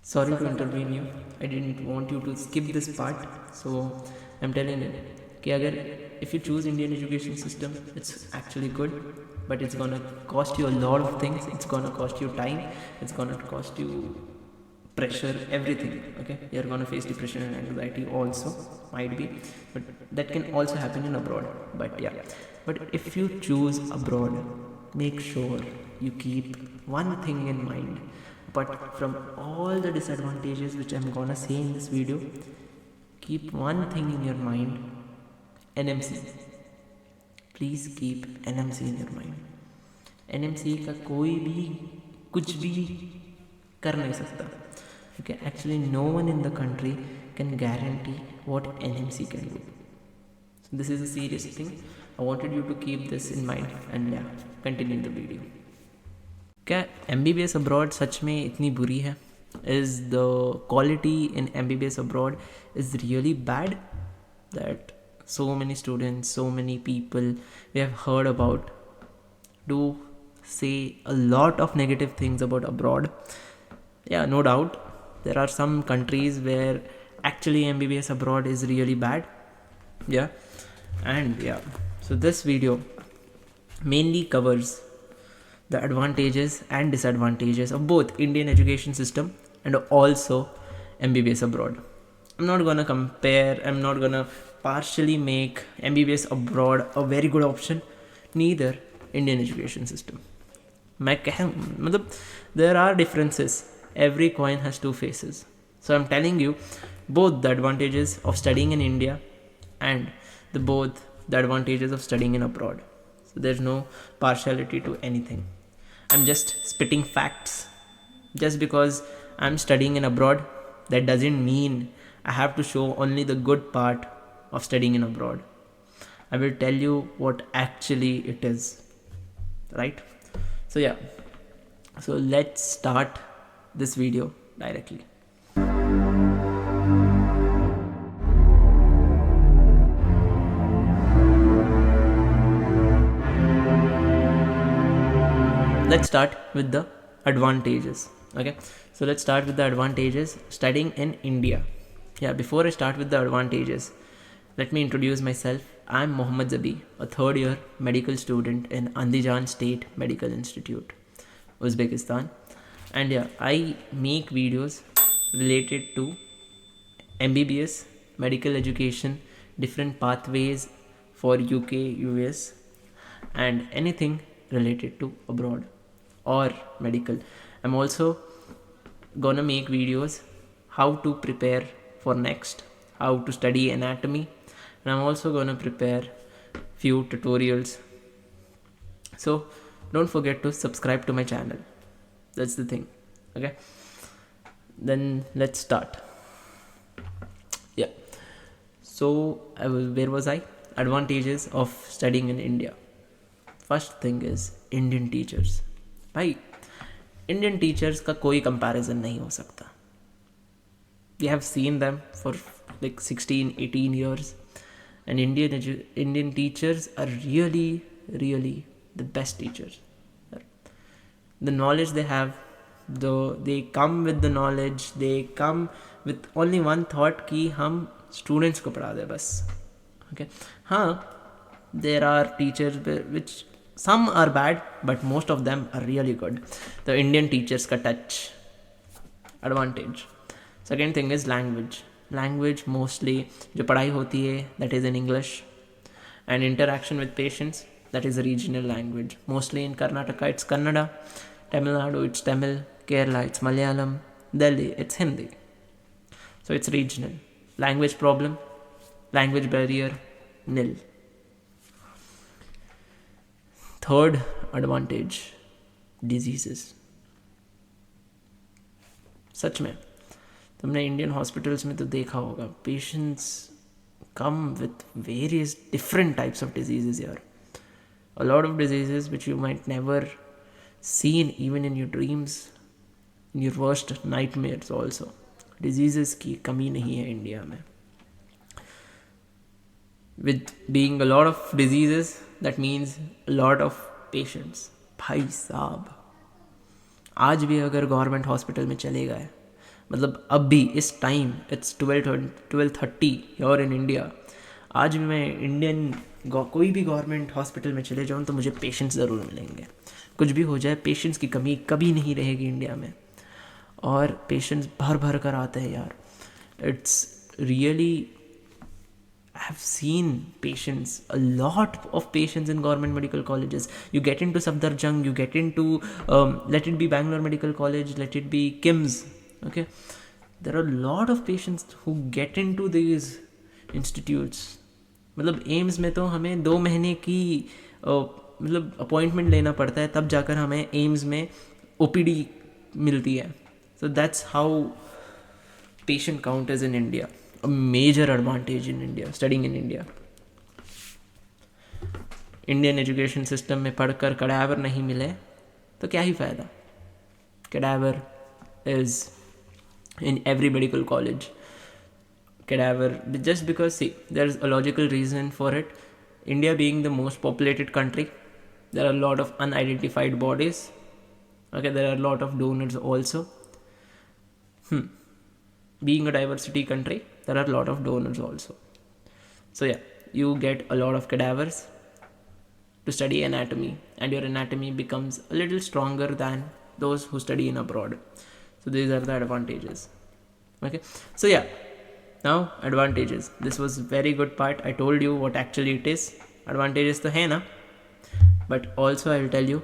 Sorry to intervene you. I didn't want you to skip this part. So I'm telling you कि अगर if you choose Indian education system, it's actually good, but it's gonna cost you a lot of things. It's gonna cost you time. It's gonna cost you pressure, everything. Okay, you're gonna face depression and anxiety also, might be, but that can also happen in abroad. But yeah, but if you choose abroad, make sure you keep one thing in mind. But from all the disadvantages which I'm gonna say in this video, keep one thing in your mind: NMC. Please keep NMC in your mind. NMC का कोई भी कुछ भी कर नहीं सकता. Okay, actually no one in the country can guarantee what NMC can do. So this is a serious thing. I wanted you to keep this in mind, and yeah, continue the video. क्या MBBS abroad सच में इतनी बुरी है? Is the quality in MBBS abroad is really bad that so many students, so many people we have heard about do say a lot of negative things about abroad? Yeah, no doubt. There are some countries where actually MBBS abroad is really bad. Yeah, and yeah, so this video mainly covers the advantages and disadvantages of both Indian education system and also MBBS abroad. I'm not gonna compare, I'm not gonna partially make MBBS abroad a very good option, neither Indian education system. There are differences. Every coin has two faces. So I'm telling you both the advantages of studying in India and both the advantages of studying in abroad. So there's no partiality to anything. I'm just spitting facts. Just because I'm studying in abroad, that doesn't mean I have to show only the good part of studying in abroad. I will tell you what actually it is. Right? So yeah. So let's start this video directly. Let's start with the advantages. Okay, so let's start with the advantages studying in India. Yeah, before I start with the advantages, let me introduce myself. I'm MedXabi, a third year medical student in Andijan State Medical Institute, Uzbekistan. And yeah, I make videos related to MBBS, medical education, different pathways for UK, US, and anything related to abroad or medical. I'm also gonna make videos how to prepare for next, how to study anatomy, and I'm also gonna prepare few tutorials. So don't forget to subscribe to my channel. That's the thing. Okay, then let's start. Yeah, so where was I? Advantages of studying in India. First thing is Indian teachers. भाई Indian teachers का कोई comparison नहीं हो सकता. We have seen them for like 16-18 years, and Indian teachers are really the best teachers. The knowledge they have, though, they come with the knowledge, they come with only one thought कि हम students को पढ़ा दे बस. Okay, हाँ, there are teachers which some are bad, but most of them are really good. The Indian teachers ka touch advantage. Second thing is language. Language mostly जो पढ़ाई होती है, that is in English, and interaction with patients, that is a regional language. Mostly in Karnataka it's Kannada, Tamil Nadu it's Tamil, Kerala it's Malayalam, Delhi it's Hindi. So it's regional. Language problem, language barrier, nil. Third advantage, diseases. सच में तुमने Indian hospitals में तो देखा होगा, patients come with various different types of diseases here. A lot of diseases which you might never seen even in your dreams, in your worst nightmares also. Diseases की कमी नहीं है इंडिया में. With being a lot of diseases, that means a lot of patients. भाई साहब, आज भी अगर गवर्नमेंट हॉस्पिटल में चले गए, मतलब अब भी इस time it's 12:30 your in India, आज भी मैं इंडियन कोई भी गवर्नमेंट हॉस्पिटल में चले जाऊँ तो मुझे पेशेंट्स ज़रूर मिलेंगे। कुछ भी हो जाए, पेशेंट्स की कमी कभी नहीं रहेगी इंडिया में, और पेशेंट्स भर भर कर आते हैं यार। It's really, I have seen patients, a lot of patients in government medical colleges. You get into Safdarjung, you get into, let it be Bangalore Medical College, let it be KIMS, okay? There are a lot of patients who get into these institutes. मतलब AIIMS में तो हमें 2 महीने की मतलब appointment लेना पड़ता है, तब जाकर हमें एम्स में OPD मिलती है. So that's how patient count is in India. A major advantage in India, studying in India. Indian education system में पढ़कर कैडावर नहीं मिले तो क्या ही फ़ायदा. Cadaver is in every medical college. Cadaver, just because, see, there's a logical reason for it. India being the most populated country, there are a lot of unidentified bodies. Okay, there are a lot of donors also. Being a diversity country, there are a lot of donors also. So yeah, you get a lot of cadavers to study anatomy, and your anatomy becomes a little stronger than those who study in abroad. So these are the advantages. Okay, so yeah, now advantages. This was very good part. I told you what actually it is. Advantages to hai na, but also I will tell you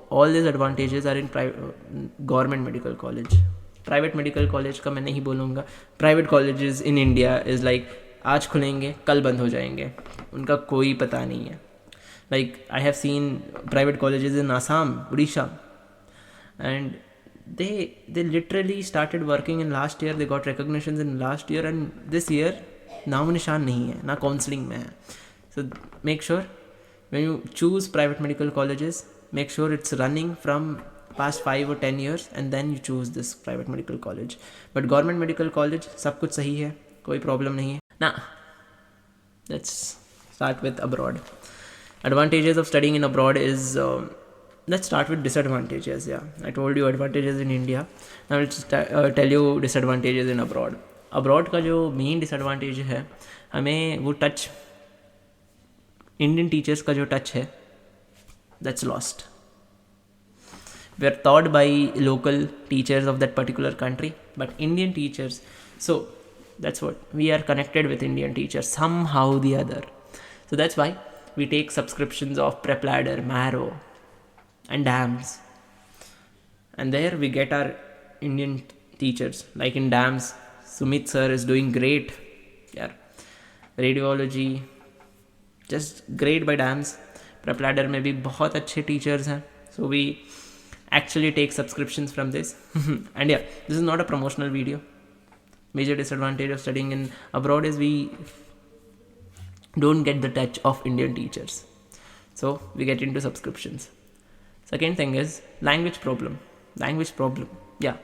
all these advantages are in government medical college. Private medical college का मैं नहीं बोलूँगा. Private colleges in India is like आज खुलेंगे कल बंद हो जाएंगे, उनका कोई पता नहीं है. Like I have seen private colleges in Assam, Orissa, and they literally started working in last year. They got recognitions in last year, and this year नाम निशान नहीं है, ना काउंसलिंग में है. So make sure when you choose private medical colleges, make sure it's running from past 5 or 10 years, and then you choose this private medical college. But government medical college सब कुछ सही है, कोई प्रॉब्लम नहीं है ना. Let's start with abroad. Advantages of studying in abroad is, let's start with disadvantages. Yeah, I told you advantages in India. Now let's tell you disadvantages in abroad. Abroad का जो main disadvantage है, हमें वो touch, Indian teachers का जो touch है, that's lost. We are taught by local teachers of that particular country, but Indian teachers, so that's what, we are connected with Indian teachers somehow the other. So that's why we take subscriptions of Prep Ladder, Marrow and DAMS, and there we get our Indian teachers. Like in DAMS, Sumit sir is doing great. Yeah, radiology just great by DAMS. Prep Ladder में भी बहुत अच्छे teachers हैं. So we actually take subscriptions from this. And yeah, this is not a promotional video. Major disadvantage of studying in abroad is we don't get the touch of Indian teachers, so we get into subscriptions. Second thing is language problem. Yeah,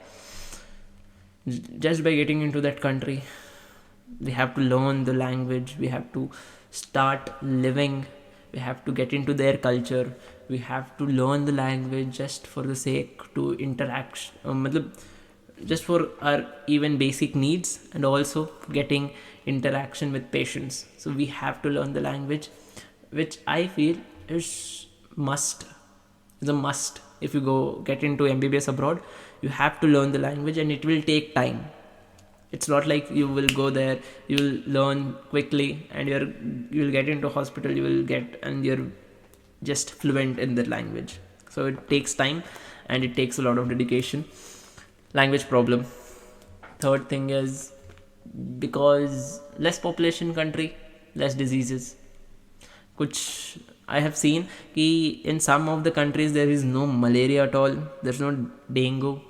just by getting into that country, we have to learn the language, we have to start living, we have to get into their culture, we have to learn the language just for the sake to interact, just for our even basic needs, and also getting interaction with patients. So we have to learn the language, which I feel is a must. If you go get into MBBS abroad, you have to learn the language, and it will take time. It's not like you will go there, you will learn quickly, and you will get into hospital, and you're just fluent in the language. So it takes time, and it takes a lot of dedication. Language problem. Third thing is, because less population country, less diseases. Kuch I have seen कि in some of the countries there is no malaria at all, there's no dengue.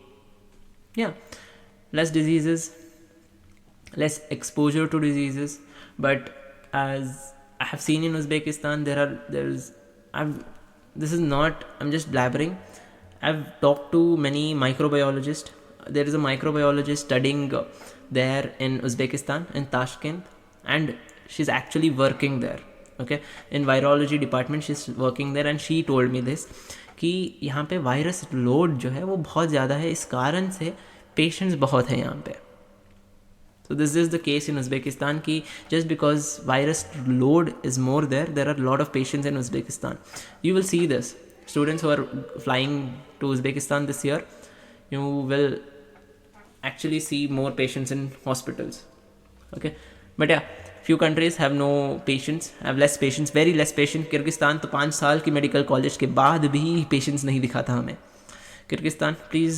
Yeah, less diseases, less exposure to diseases. But as I have seen in Uzbekistan, I'm just blabbering. I've talked to many microbiologists. There is a microbiologist studying there in Uzbekistan, in Tashkent, and she's actually working there. Okay, in virology department she's working there, and she told me this कि यहाँ पे virus load जो है वो बहुत ज़्यादा है. इस कारण से पेशेंट्स बहुत है यहाँ पे. So this is the case in Uzbekistan ki just because virus load is more there are a lot of patients in Uzbekistan. You will see this. Students who are flying to Uzbekistan this year, you will actually see more patients in hospitals. Okay. But yeah, few countries have no patients, have less patients, very less patients. Kyrgyzstan तो 5 साल की medical college के बाद भी patients नहीं दिखाता हमें. Kyrgyzstan, please,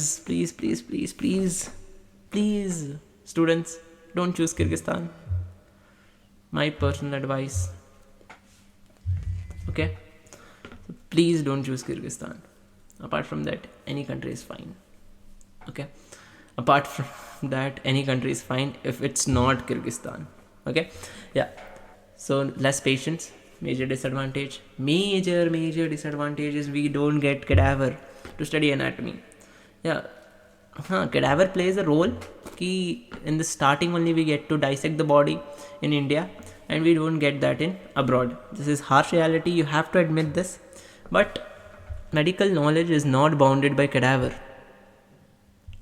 students, don't choose Kyrgyzstan. My personal advice. Okay, so please don't choose Kyrgyzstan. Apart from that, any country is fine. Okay, apart from that, any country is fine if it's not Kyrgyzstan. Okay, yeah. So less patience, major disadvantage. Major disadvantage is we don't get cadaver to study anatomy. Yeah, cadaver plays a role कि in the starting only we get to dissect the body in India and we don't get that in abroad. This is harsh reality, you have to admit this. But medical knowledge is not bounded by cadaver.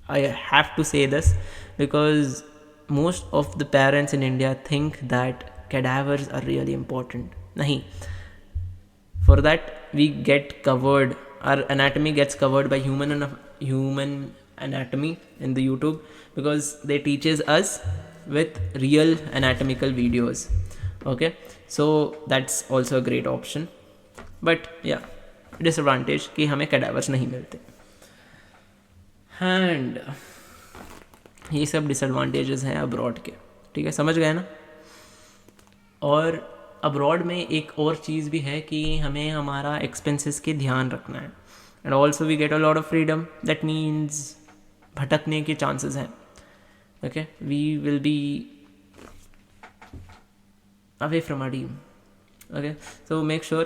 I have to say this because most of the parents in India think that cadavers are really important. Nahi. For that we get covered, our anatomy gets covered by human anatomy in the YouTube because they teaches us with real anatomical videos. Okay, so that's also a great option. But yeah, disadvantage कि हमें cadavers नहीं मिलते. And ये सब disadvantages हैं abroad के. ठीक है, समझ गए ना. और अब्रॉड में एक और चीज़ भी है कि हमें हमारा एक्सपेंसेस के ध्यान रखना है. And also we get a lot of freedom. That means भटकने के चांसेस हैं. Okay, we will be away from our team. Okay, so make sure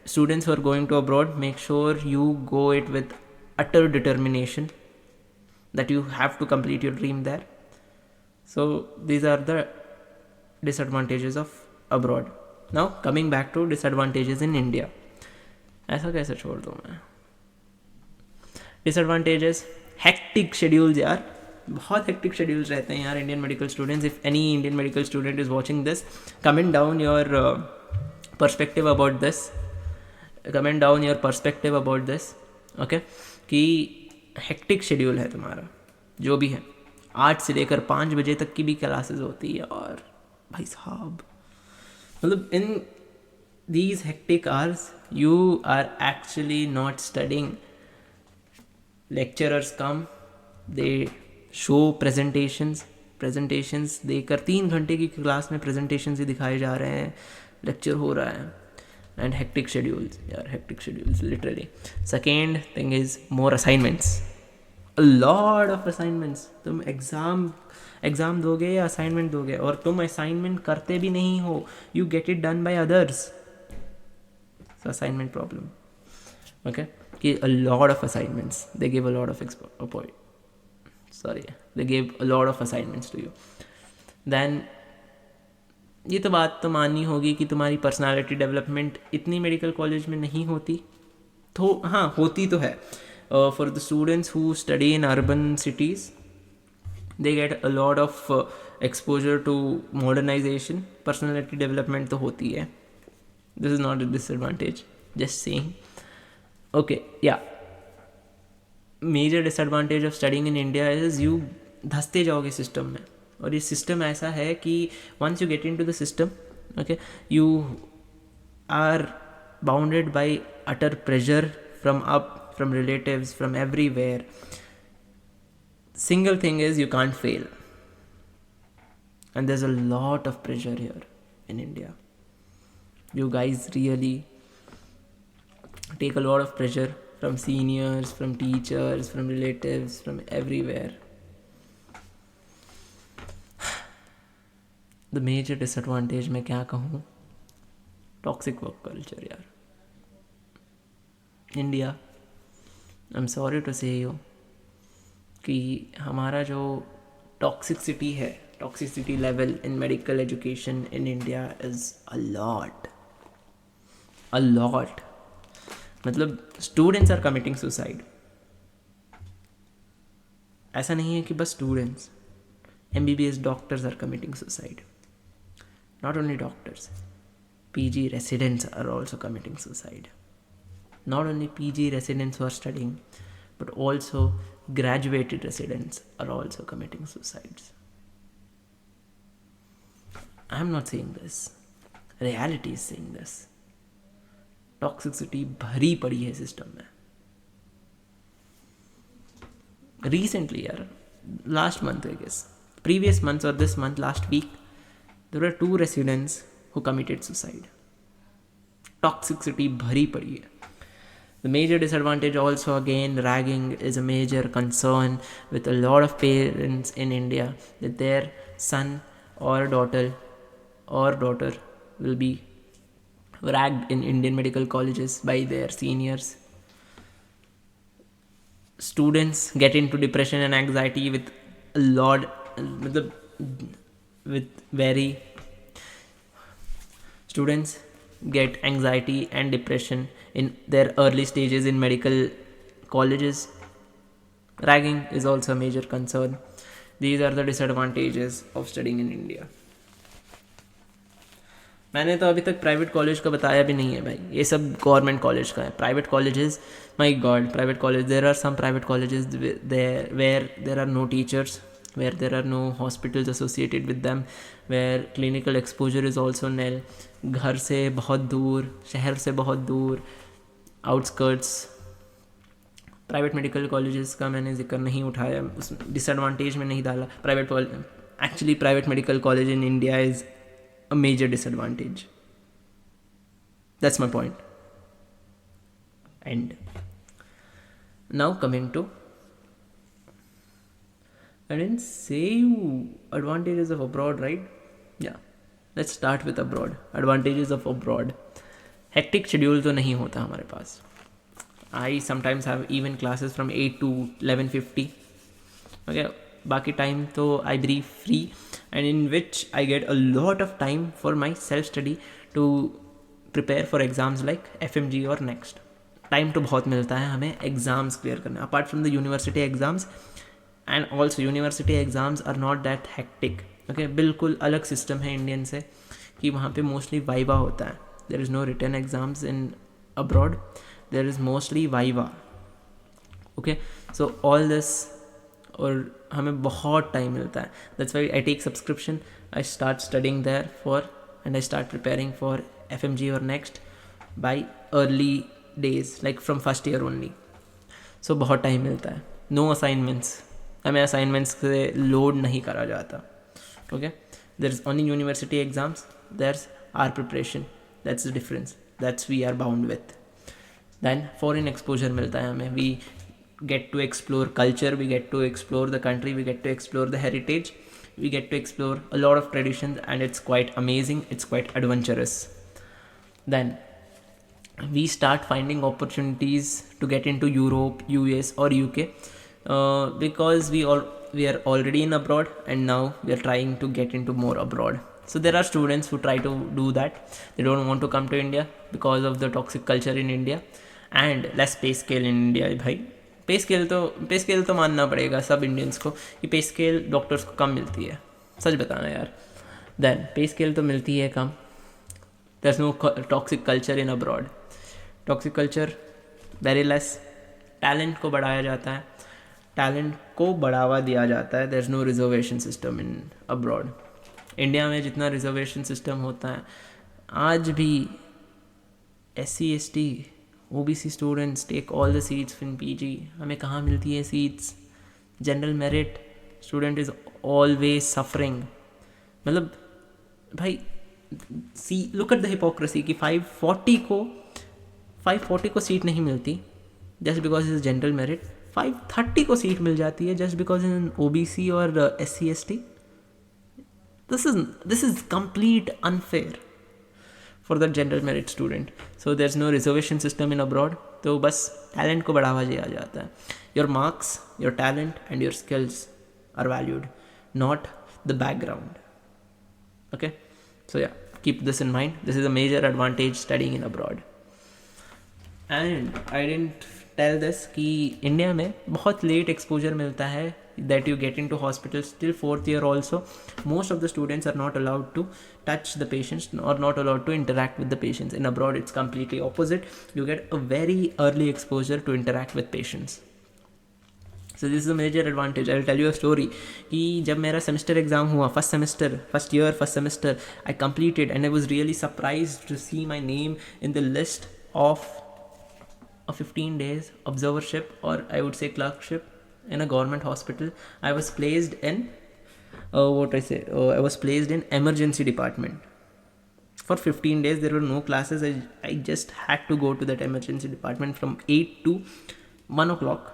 students who are going to abroad, make sure you go it with utter determination that you have to complete your dream there. So these are the disadvantages of abroad. Now coming back to disadvantages in India. ऐसा कैसे छोड़ दूँ मैं. Disadvantages, hectic schedules यार, बहुत hectic schedules रहते हैं यार Indian medical students. If any Indian medical student is watching this, comment down your perspective about this. Okay, कि hectic schedule है तुम्हारा जो भी है. 8 से लेकर 5 बजे तक की भी क्लासेस होती है और भाई साहब मतलब in these hectic hours you are actually not studying. Lecturers come, they show presentations देकर 3 घंटे की क्लास में प्रेजेंटेशंस ही दिखाए जा रहे हैं, लेक्चर हो रहा है. एंड हेक्टिक शेड्यूल्स यार, hectic schedules literally. Second thing is more assignments, a lot of assignments. तुम एग्ज़ाम दोगे या असाइनमेंट दोगे और तुम असाइनमेंट करते भी नहीं हो, you get it done by others. Assignment problem. Okay, कि a lot of assignments, they give a lot of they gave a lot of assignments to you. Then ये तो बात तो माननी होगी कि तुम्हारी पर्सनालिटी डेवलपमेंट इतनी मेडिकल कॉलेज में नहीं होती. तो हाँ, होती तो है. For the students who study in urban cities, they get a lot of exposure to modernization. Personality development तो होती है. This is not a disadvantage, just saying. Okay, yeah major disadvantage of studying in India is you धंसते जाओगे system में. और ये system ऐसा है कि once you get into the system, okay, you are bounded by utter pressure from up, from relatives, from everywhere. Single thing is you can't fail. And there is a lot of pressure here in India. You guys really take a lot of pressure from seniors, from teachers, from relatives, from everywhere. The major disadvantage मैं क्या कहूँ, toxic work culture यार. India, I'm sorry to say you, कि हमारा जो toxicity है, toxicity level in medical education in India is a lot. मतलब students are committing suicide. ऐसा नहीं है कि बस students, MBBS doctors are committing suicide. Not only doctors, PG residents are also committing suicide. Not only PG residents who are studying, but also graduated residents are also committing suicides. I am not saying this. Reality is saying this. Toxicity भरी पड़ी है system में. Recently, last month I guess, previous months or this month, last week, there were 2 residents who committed suicide. Toxicity भरी पड़ी है. The major disadvantage also, again, ragging is a major concern with a lot of parents in India, that their son or daughter will be ragged in Indian medical colleges by their seniors. Students get into depression and anxiety with a lot, students get anxiety and depression in their early stages in medical colleges. Ragging is also a major concern. These are the disadvantages of studying in India. मैंने तो अभी तक private college का बताया भी नहीं है भाई, ये सब गवर्नमेंट कॉलेज का है. Private colleges, my god, private college, there are some private colleges where there are no teachers, where there are no hospitals associated with them, where clinical exposure is also nil. घर से बहुत दूर, शहर से बहुत दूर, आउटस्कर्ट्स. प्राइवेट मेडिकल कॉलेजेस का मैंने जिक्र नहीं उठाया, उस डिसएडवांटेज में नहीं डाला. Actually private medical college in India is a major disadvantage. That's my point. And now coming to, I didn't say you advantages of abroad, right? Yeah, let's start with abroad. Advantages of abroad. Hectic schedule तो नहीं होता हमारे पास. I sometimes have even classes from 8 to 11:50. Okay, बाकी time तो I be free, and in which I get a lot of time for my self-study to prepare for exams like FMG or next. Time तो बहुत मिलता है हमें exams clear करने. Apart from the university exams, and also university exams are not that hectic. Okay, बिल्कुल अलग system है Indian से, कि वहाँ पे मोस्टली वाइवा होता है. There is no written exams in abroad, there is mostly viva. Okay, so all this, और हमें बहुत टाइम मिलता है. That's why I take subscription, I start studying there for, and I start preparing for FMG और next by early days, like from first year only. So बहुत time मिलता है. No assignments, हमें असाइनमेंट्स से load नहीं करा जाता. Okay, there is only university exams, there are preparation. That's the difference, that's we are bound with. Then foreign exposure मिलता है हमें. We get to explore culture, we get to explore the country, we get to explore the heritage, we get to explore a lot of traditions, and it's quite amazing, it's quite adventurous. Then we start finding opportunities to get into Europe, US or UK, because we are already in abroad, and now we are trying to get into more abroad. So there are students who try to do that. They don't want to come to India because of the toxic culture in India and less pay scale in India. भाई पे scale तो मानना पड़ेगा सब Indians को, कि पे scale doctors को कम मिलती है. सच बताना यार. देन पे स्केल तो मिलती है कम. There is no toxic culture in abroad. Toxic culture very less. Talent को बढ़ाया जाता है, टैलेंट को बढ़ावा दिया जाता है. There is no reservation system in abroad. India में जितना रिजर्वेशन सिस्टम होता है, आज भी SC ST OBC students take all the seats in PG. हमें कहाँ मिलती है seats? General merit student is always suffering. मतलब भाई, लुक एट द हिपोक्रेसी कि 540 को सीट नहीं मिलती just because is general merit. 530 को सीट मिल जाती है जस्ट बिकॉज इन OBC और SC ST. This is complete unfair for the general merit student. So there's no reservation system in abroad. तो बस टैलेंट को बढ़ावा दिया जाता है. Your marks, your talent and your skills are valued, not the background. Okay, so yeah, keep this in mind. This is a major advantage studying in abroad. And I didn't tell this कि India में बहुत late exposure मिलता है that you get into hospitals till 4th year also, most of the students are not allowed to touch the patients or not allowed to interact with the patients. In abroad it's completely opposite. You get a very early exposure to interact with patients. So this is a major advantage. I will tell you a story कि जब मेरा semester exam हुआ, first year first semester, I completed and I was really surprised to see my name in the list of a 15 days observership, or I would say clerkship, in a government hospital. I was placed in I was placed in emergency department. For 15 days there were no classes. I just had to go to that emergency department from 8 to 1 o'clock,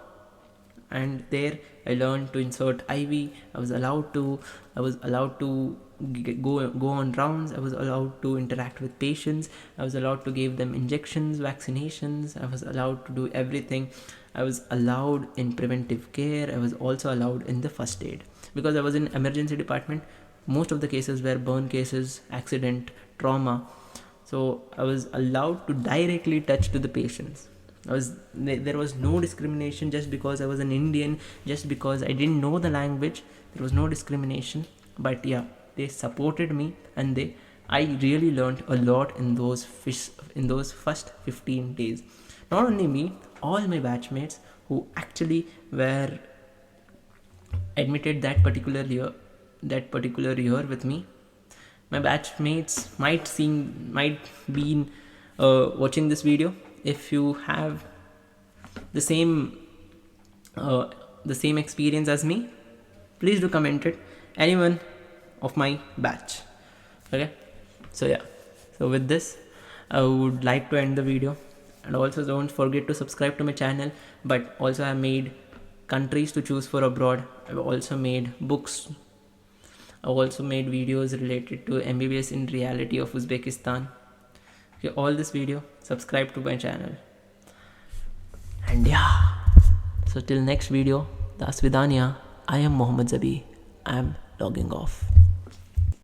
and there I learned to insert IV. I was allowed to go on rounds. I was allowed to interact with patients. I was allowed to give them injections, vaccinations. I was allowed to do everything. I was allowed in preventive care. I was also allowed in the first aid. Because I was in emergency department, most of the cases were burn cases, accident, trauma. So I was allowed to directly touch to the patients. There was no discrimination just because I was an Indian, just because I didn't know the language. There was no discrimination. But yeah, they supported me, and I really learned a lot in those first 15 days. Not only me, all my batchmates who actually were admitted that particular year with me. My batchmates might be watching this video. If you have the same experience as me, please do comment it. Anyone of my batch. Okay, so yeah, so with this I would like to end the video, and also don't forget to subscribe to my channel. But also I made countries to choose for abroad. I've also made books. I've also made videos related to MBBS in reality of Uzbekistan. Okay, all this video, subscribe to my channel. And yeah, so till next video, Dasvidanya. I am Mohammed Zabi. I am logging off.